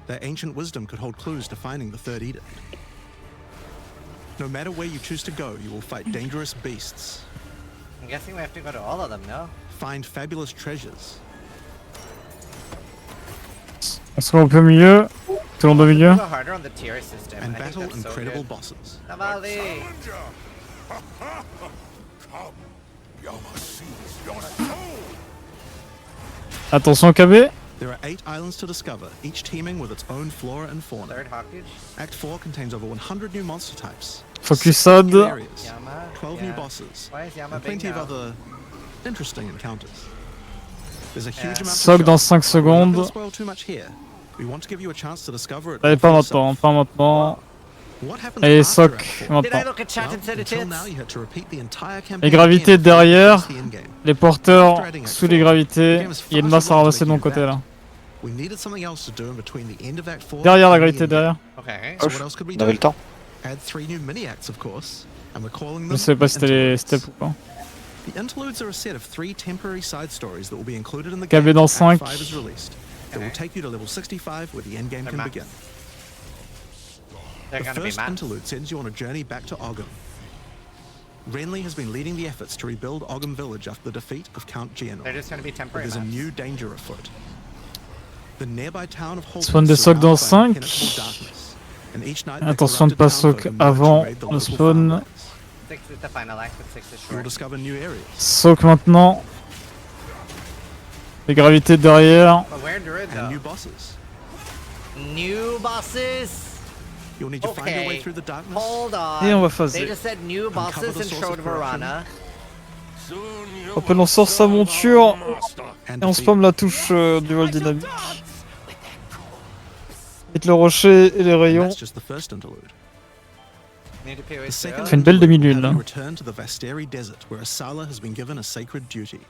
Their ancient wisdom could hold clues to finding the third edict. No matter where you choose to go, you will fight dangerous beasts. I'm guessing we have to go to all of them, no? Find fabulous treasures. On se rend un peu mieux. Tout le monde au milieu. Go harder on the tier system. And I think battle that's so incredible good. bosses. Navali! Attention au KB. There are 8 islands to discover, each teeming with its own flora and fauna. Third hawkage. Act 4 contains over 100 new monster types, Focus 60 new SOD. areas, Yama. 12 yeah. new bosses, Why is Yama and big plenty of now? other interesting encounters. There's a huge amount to Soc show. dans 5 We're not secondes. gonna spoil too much here. We want to give you a chance to discover it Allez, all pas for maintenant, yourself. pas maintenant. What happens Allez, after Soc, Act 4? Did I maintenant. look at chat Well, and said it until hits? now, you had to repeat the entire campaign Les gravités again before you derrière, finish the endgame. les porteurs sous les gravités. Il y a une masse à ramasser de mon côté là. We needed something else to do in between the end of Act 4 Derrière la and the gravité, endgame. derrière. Okay. So what else could we On avait do? le temps. Add 3 new mini acts, of course, and we're calling Je them sais pas si c'était les interludes. steps ou pas. The interludes are a set of 3 temporary side stories that will be included in the KB game dans when Act 5. 5 is released. It will take you to level 65 where the endgame can They're begin. They're The gonna be first mad. interlude sends you on a journey back to Ogham. Renly has been leading the efforts to rebuild Ogham village after the defeat of Count Geonor. They're just gonna be But temporary there's a maps. new danger afoot. The nearby town of Holton Spawn des is socs dans surrounded by 5. impenetrable darkness, and each night the Attention de corrupted pas soc townfolk emerge avant to raid the le local spawn. farmlands. 6 is the final act, but 6 is You'll short. discover new areas. Soc maintenant. Les gravités derrière. But where Druid And new though? bosses. New bosses? You'll need to find your way Okay. through the darkness. Hold on. Et on va They phaser. just said new bosses the in source Shroud of of Varana. Hop, on sort sa monture. and Et on defeat. spam la touche du vol dynamique. Vite le rocher et les And rayons. that's just the first interlude. Need to pay The with second Fait une belle interlude demi-lune, will là. have you return to the Vasteri desert where Asala has been given a sacred duty.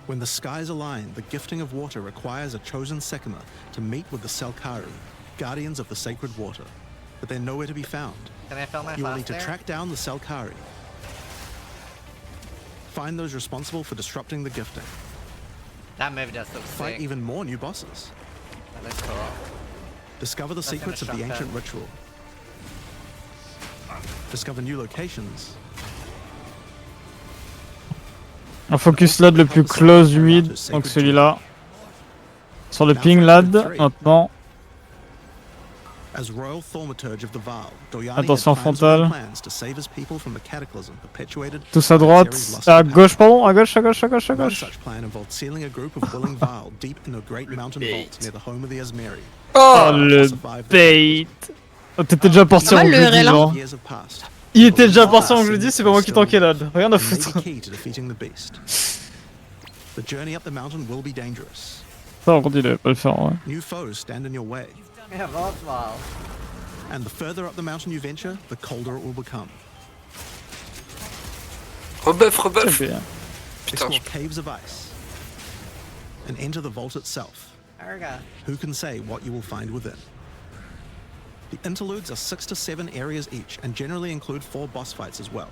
When the skies align, the gifting of water requires a chosen Sekima to meet with the Selkari, guardians of the sacred water. But they're nowhere to be found. Can I fill my You will flask need to there? track down the Selkari. Find those responsible for disrupting the gifting. That move does look Fight sick. even more new bosses. That looks cool. Discover the That's in secrets a of the shotgun. ancient ritual. Discover new locations. Un focus LAD le plus close du mid, donc celui-là. Sur le ping LAD, maintenant. As royal thaumaturge of the Vaal, Doyani Attention had plans frontale. within plans to save his people from the cataclysm perpetuated Tous à by droite. Aseri's lust À for gauche, pardon. À gauche, à gauche, à gauche, à power. One gauche. such plan involved sealing a group of willing Vaal deep in a great mountain vault near the home of the Asmeri. Oh, le bait. Oh, t'étais déjà parti en Pas mal, le gludi, RL, genre. Years have passed. Il était déjà parti en gludi, c'est pas moi qui tankais LAD. Rien à It may be foutre. key to defeating the beast. The journey up the mountain will be dangerous. Ça, on continue, pas le faire, ouais. New foes stand in your way. Yeah, Volkswagen. And the further up the mountain you venture, the colder it will become. Rebuff, Très rebuff. bien. Putain, Explore caves of ice. And enter the vault itself. Arga. Who can say what you will find within? The interludes are 6 to 7 areas each and generally include 4 boss fights as well.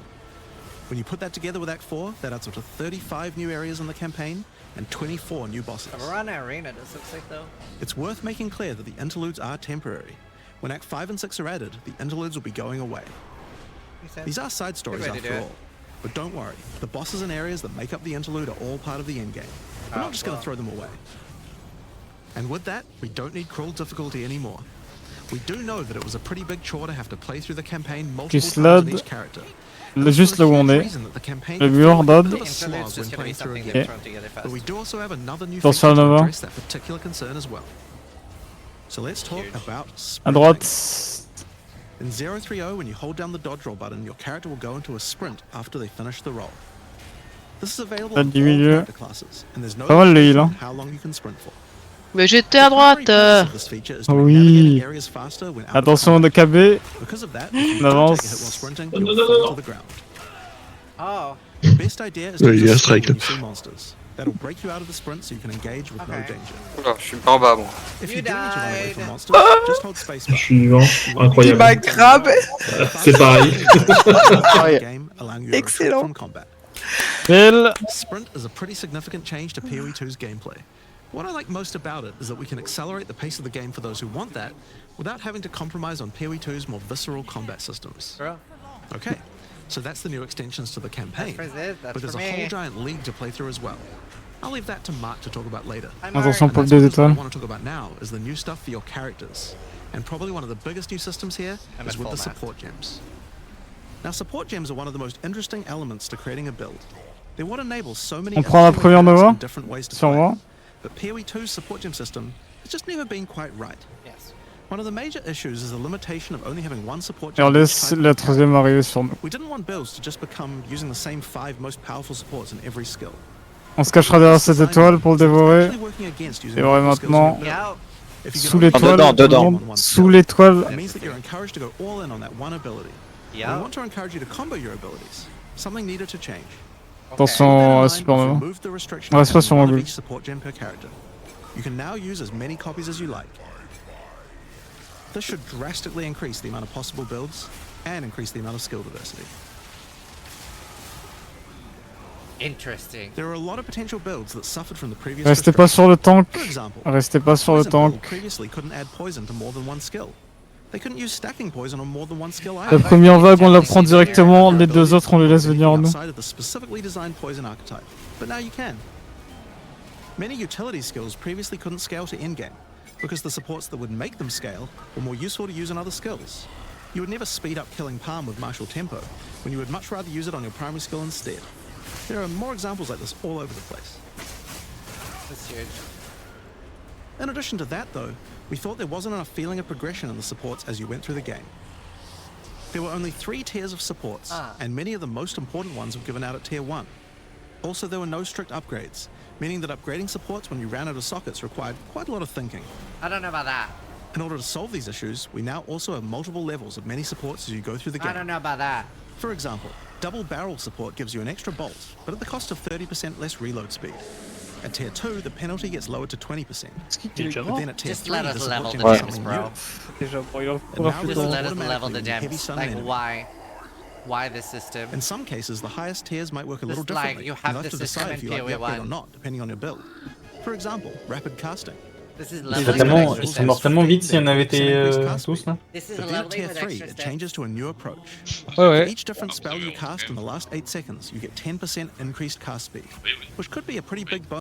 When you put that together with Act 4, that adds up to 35 new areas in the campaign and 24 new bosses. The Varana Arena does look sick though. It's worth making clear that the interludes are temporary. When Act 5 and 6 are added, the interludes will be going away. Makes sense. These are side stories way to after do it. all. But don't worry, the bosses and areas that make up the interlude are all part of the endgame. We're Oh, not just going well. to throw them away. And with that, we don't need cruel difficulty anymore. We do know that it was a pretty big chore to have to play through the campaign multiple times Slud. with each character. Juste là où on est. Le mur d'Od. The interlude's just gonna be something Okay. they're thrown together fast. But we do also have another new Attention feature to Nova. address that particular concern as well. So let's talk Huge. about À sprinting. droite. In 030, when you hold down the dodge roll button, your character will go into a sprint after they finish the roll. This is available Pas on du all milieu. character classes, and there's no Pas mal le heal, limitation hein. on how long you can sprint for. Mais j'étais à The primary droite. purpose of this feature is to make Oui. navigating areas faster when out of Attention de combat. KB. Because of that, if you On don't avance. take a hit while sprinting, you'll fall to the ground. Oh. The best idea is to Il y a use a skill strike, when là. you see monsters. That'll break you out of the sprint so you can engage with no Okay. danger. Oula, je suis pas en bas, moi. If You you do need to run away from died. monsters, just hold spacebar. Suivant, You won't incroyable. be able to grabé. C'est pareil. game, allowing you to retreat Excellent. from combat. Belle. Sprint is a pretty significant change to PoE2's gameplay. What I like most about it is that we can accelerate the pace of the game for those who want that without having to compromise on PoE2's more visceral combat systems. Bro. Okay, so that's the new extensions to the campaign. That's for Zid, that's but there's for a whole me. giant league to play through as well. I'll leave that to Mark to talk about later. Attention, POV That's des because what I étoiles. want to talk about now is the new stuff for your characters. And probably one of the biggest new systems here I'm is at with the full math. support gems. Now, support gems are one of the most interesting elements to creating a build. They're what enables so many On prend la première mechanics Nova, and different ways to play. sûrement. But PoE2's support gem system has just never been quite right. Yes. One of the major issues is the limitation of only having one support gem. Alors for each laisse type of la character. troisième arriver sur nous. We didn't want builds to just become using the same 5 most powerful supports in every skill. On se cachera derrière cette étoile pour le dévorer. Dévorer maintenant. Yeah. Sous l'étoile. Dedans. Sous l'étoile. It means that you're encouraged to go all in on that one ability. Yeah. We want to encourage you to combo your abilities. Something needed to change. Attention à With that in Super mind, Nova. we've removed the restriction On of reste pas having sur one mon of but. each support gem per character. You can now use as many copies as you like. This should drastically increase the amount of possible builds and increase the amount of skill diversity. Interesting. There are a lot of potential builds that suffered from the previous Restez pas sur le tank. For example, Restez pas sur le Poison build tank. previously couldn't add poison to more than one skill. They couldn't use stacking poison on more than one skill La either. première vague, on la prend directement. Les deux autres, on les laisse venir en nous. Outside of the specifically designed poison archetype, but now you can. Many utility skills previously couldn't scale to endgame because the supports that would make them scale were more useful to use in other skills. You would never speed up killing Palm with martial tempo when you would much rather use it on your primary skill instead. There are more examples like this all over the place. That's huge. In addition to that, though, we thought there wasn't enough feeling of progression in the supports as you went through the game. There were only 3 tiers of supports, and many of the most important ones were given out at tier 1. Also, there were no strict upgrades, meaning that upgrading supports when you ran out of sockets required quite a lot of thinking. I don't know about that. In order to solve these issues, we now also have multiple levels of many supports as you go through the game. I don't know about that. For example, double barrel support gives you an extra bolt, but at the cost of 30% less reload speed. At tier 2, the penalty gets lowered to 20%. But then at tier Just 3, let the us support level gem the is gems, something bro. new. Déjà, pour y avoir And now plus this Just is let us automatically level the when heavy gems. sun Like, enemy. why this system? In some cases, the highest tiers might work a little Just like differently. you have You'll have the to decide system if you in like the upgrade or PoE1. not, depending on your build. For example, rapid casting. This is Ils leveling tellement- with ils extra sont morts steps. tellement vite si on avait été Increased cast tous speed. là. This is But then at leveling tier with 3, extra it steps. changes to a new approach. Ouais, For ouais. each different spell you cast in the last 8 seconds, you get 10% increased cast speed, which could be a pretty big bonus.